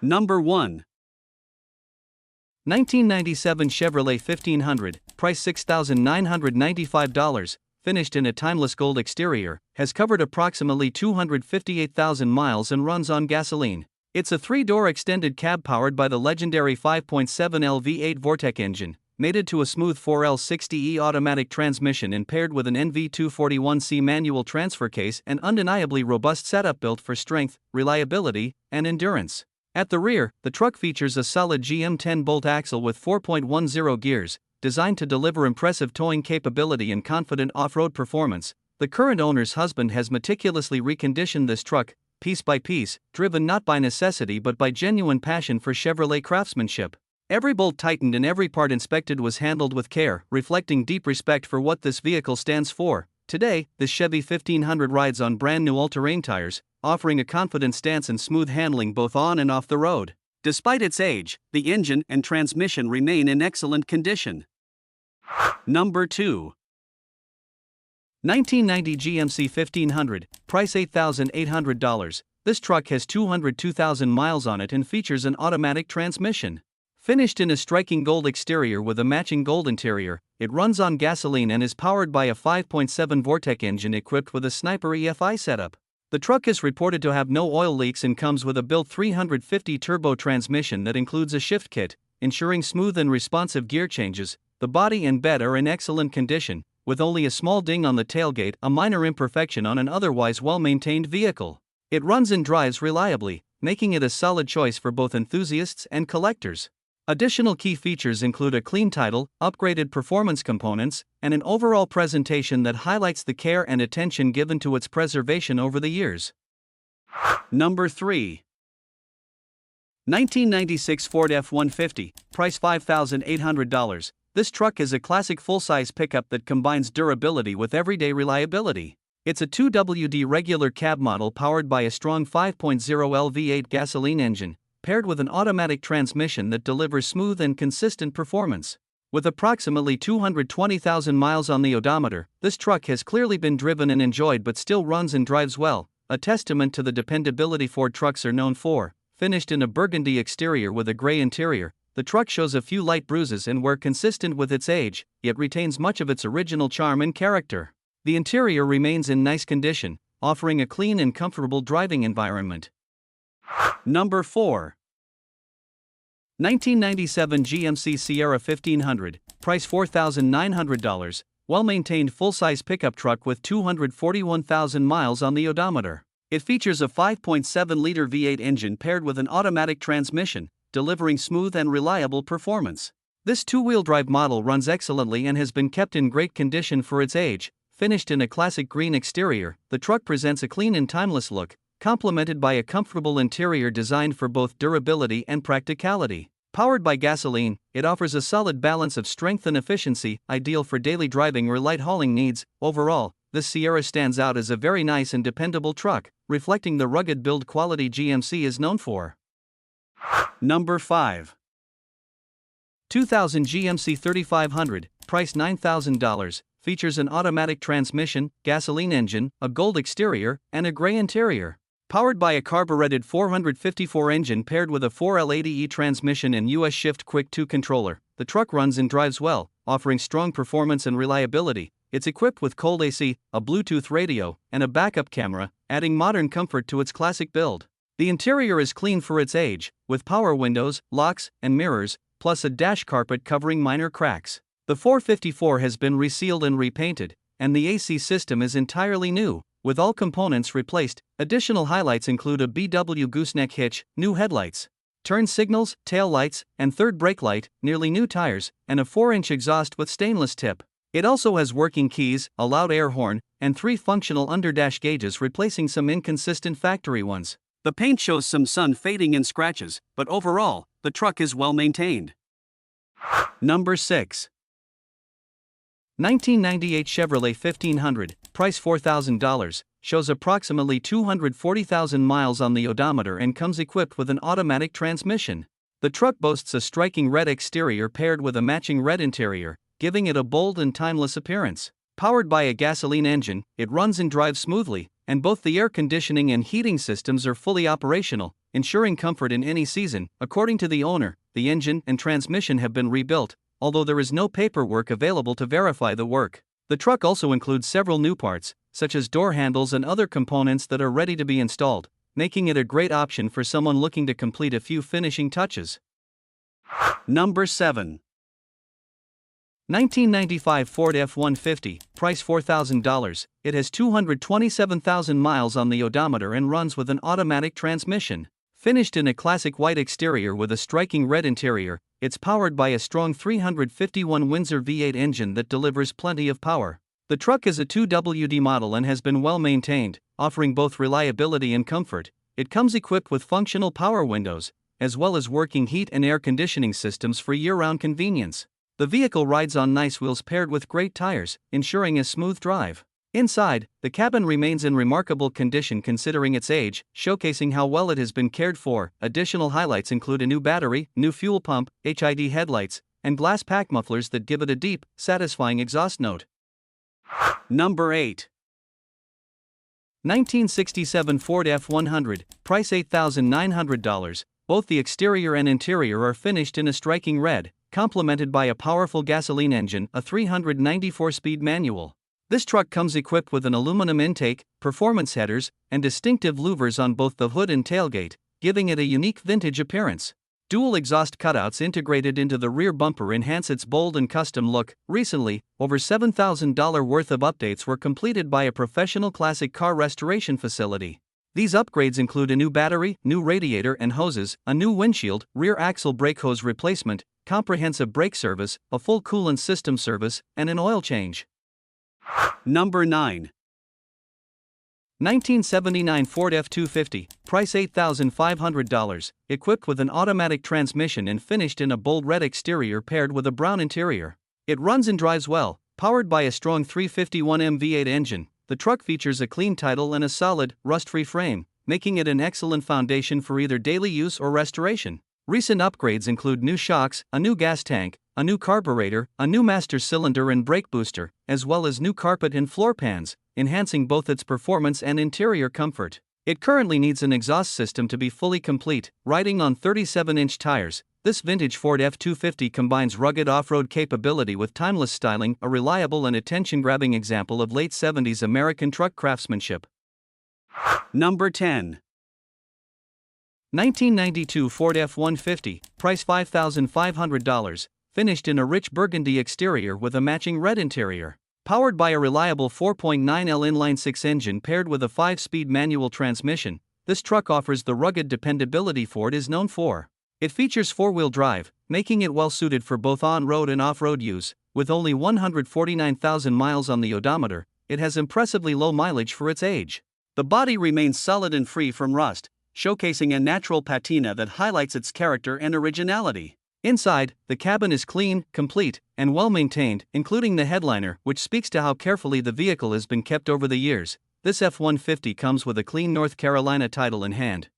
Number 1. 1997 Chevrolet 1500, price $6,995, finished in a timeless gold exterior, has covered approximately 258,000 miles and runs on gasoline. It's a three-door extended cab powered by the legendary 5.7L V8 Vortec engine, mated to a smooth 4L60E automatic transmission and paired with an NV241C manual transfer case and undeniably robust setup built for strength, reliability, and endurance. At the rear, the truck features a solid GM 10-bolt axle with 4.10 gears, designed to deliver impressive towing capability and confident off-road performance. The current owner's husband has meticulously reconditioned this truck, piece by piece, driven not by necessity but by genuine passion for Chevrolet craftsmanship. Every bolt tightened and every part inspected was handled with care, reflecting deep respect for what this vehicle stands for. Today, the Chevy 1500 rides on brand new all-terrain tires, offering a confident stance and smooth handling both on and off the road. Despite its age, the engine and transmission remain in excellent condition. Number 2. 1990 GMC 1500, price $8,800. This truck has 202,000 miles on it and features an automatic transmission. Finished in a striking gold exterior with a matching gold interior, it runs on gasoline and is powered by a 5.7 Vortec engine equipped with a Sniper EFI setup. The truck is reported to have no oil leaks and comes with a built 350 turbo transmission that includes a shift kit, ensuring smooth and responsive gear changes. The body and bed are in excellent condition, with only a small ding on the tailgate, a minor imperfection on an otherwise well-maintained vehicle. It runs and drives reliably, making it a solid choice for both enthusiasts and collectors. Additional key features include a clean title, upgraded performance components, and an overall presentation that highlights the care and attention given to its preservation over the years. Number 3. 1996 Ford F150, price $5,800. This truck is a classic full-size pickup that combines durability with everyday reliability. It's a 2WD regular cab model powered by a strong 5.0L V8 gasoline engine, paired with an automatic transmission that delivers smooth and consistent performance. With approximately 220,000 miles on the odometer, this truck has clearly been driven and enjoyed but still runs and drives well, a testament to the dependability Ford trucks are known for. Finished in a burgundy exterior with a gray interior, the truck shows a few light bruises and where consistent with its age, yet retains much of its original charm and character. The interior remains in nice condition, offering a clean and comfortable driving environment. Number 4. 1997 GMC Sierra 1500, price $4,900, well-maintained full-size pickup truck with 241,000 miles on the odometer. It features a 5.7-liter V8 engine paired with an automatic transmission, delivering smooth and reliable performance. This two-wheel drive model runs excellently and has been kept in great condition for its age. Finished in a classic green exterior, the truck presents a clean and timeless look, complemented by a comfortable interior designed for both durability and practicality. Powered by gasoline, it offers a solid balance of strength and efficiency, ideal for daily driving or light hauling needs. Overall, this Sierra stands out as a very nice and dependable truck, reflecting the rugged build quality GMC is known for. Number 5. 2000 GMC 3500, price $9,000, features an automatic transmission, gasoline engine, a gold exterior, and a gray interior. Powered by a carbureted 454 engine paired with a 4L80E transmission and US Shift Quick 2 controller, the truck runs and drives well, offering strong performance and reliability. It's equipped with cold AC, a Bluetooth radio, and a backup camera, adding modern comfort to its classic build. The interior is clean for its age, with power windows, locks, and mirrors, plus a dash carpet covering minor cracks. The 454 has been resealed and repainted, and the AC system is entirely new, with all components replaced. Additional highlights include a BW gooseneck hitch, new headlights, turn signals, tail lights, and third brake light, nearly new tires, and a 4-inch exhaust with stainless tip. It also has working keys, a loud air horn, and 3 functional underdash gauges replacing some inconsistent factory ones. The paint shows some sun fading and scratches, but overall, the truck is well maintained. Number 6. 1998 Chevrolet 1500, price $4,000, shows approximately 240,000 miles on the odometer and comes equipped with an automatic transmission. The truck boasts a striking red exterior paired with a matching red interior, giving it a bold and timeless appearance. Powered by a gasoline engine, it runs and drives smoothly, and both the air conditioning and heating systems are fully operational, ensuring comfort in any season. According to the owner, the engine and transmission have been rebuilt, although there is no paperwork available to verify the work. The truck also includes several new parts, such as door handles and other components that are ready to be installed, making it a great option for someone looking to complete a few finishing touches. Number 7. 1995 Ford F150, price $4,000. It has 227,000 miles on the odometer and runs with an automatic transmission. Finished in a classic white exterior with a striking red interior, it's powered by a strong 351 Windsor V8 engine that delivers plenty of power. The truck is a 2WD model and has been well maintained, offering both reliability and comfort. It comes equipped with functional power windows, as well as working heat and air conditioning systems for year-round convenience. The vehicle rides on nice wheels paired with great tires, ensuring a smooth drive. Inside, the cabin remains in remarkable condition considering its age, showcasing how well it has been cared for. Additional highlights include a new battery, new fuel pump, HID headlights, and glass pack mufflers that give it a deep, satisfying exhaust note. Number 8. 1967 Ford F100, price $8,900. Both the exterior and interior are finished in a striking red, complemented by a powerful gasoline engine, a 394-speed manual. This truck comes equipped with an aluminum intake, performance headers, and distinctive louvers on both the hood and tailgate, giving it a unique vintage appearance. Dual exhaust cutouts integrated into the rear bumper enhance its bold and custom look. Recently, over $7,000 worth of updates were completed by a professional classic car restoration facility. These upgrades include a new battery, new radiator and hoses, a new windshield, rear axle brake hose replacement, comprehensive brake service, a full coolant system service, and an oil change. Number 9. 1979 Ford F250, price $8,500, equipped with an automatic transmission and finished in a bold red exterior paired with a brown interior. It runs and drives well, powered by a strong 351M V8 engine. The truck features a clean title and a solid, rust-free frame, making it an excellent foundation for either daily use or restoration. Recent upgrades include new shocks, a new gas tank, a new carburetor, a new master cylinder and brake booster, as well as new carpet and floor pans, enhancing both its performance and interior comfort. It currently needs an exhaust system to be fully complete. Riding on 37-inch tires, this vintage Ford F250 combines rugged off-road capability with timeless styling, a reliable and attention-grabbing example of late 70s American truck craftsmanship. Number 10. 1992 Ford F150, price $5,500, finished in a rich burgundy exterior with a matching red interior. Powered by a reliable 4.9L inline-six engine paired with a 5-speed manual transmission, this truck offers the rugged dependability Ford is known for. It features 4-wheel drive, making it well-suited for both on-road and off-road use. With only 149,000 miles on the odometer, it has impressively low mileage for its age. The body remains solid and free from rust, showcasing a natural patina that highlights its character and originality. Inside, the cabin is clean, complete, and well-maintained, including the headliner, which speaks to how carefully the vehicle has been kept over the years. This F-150 comes with a clean North Carolina title in hand.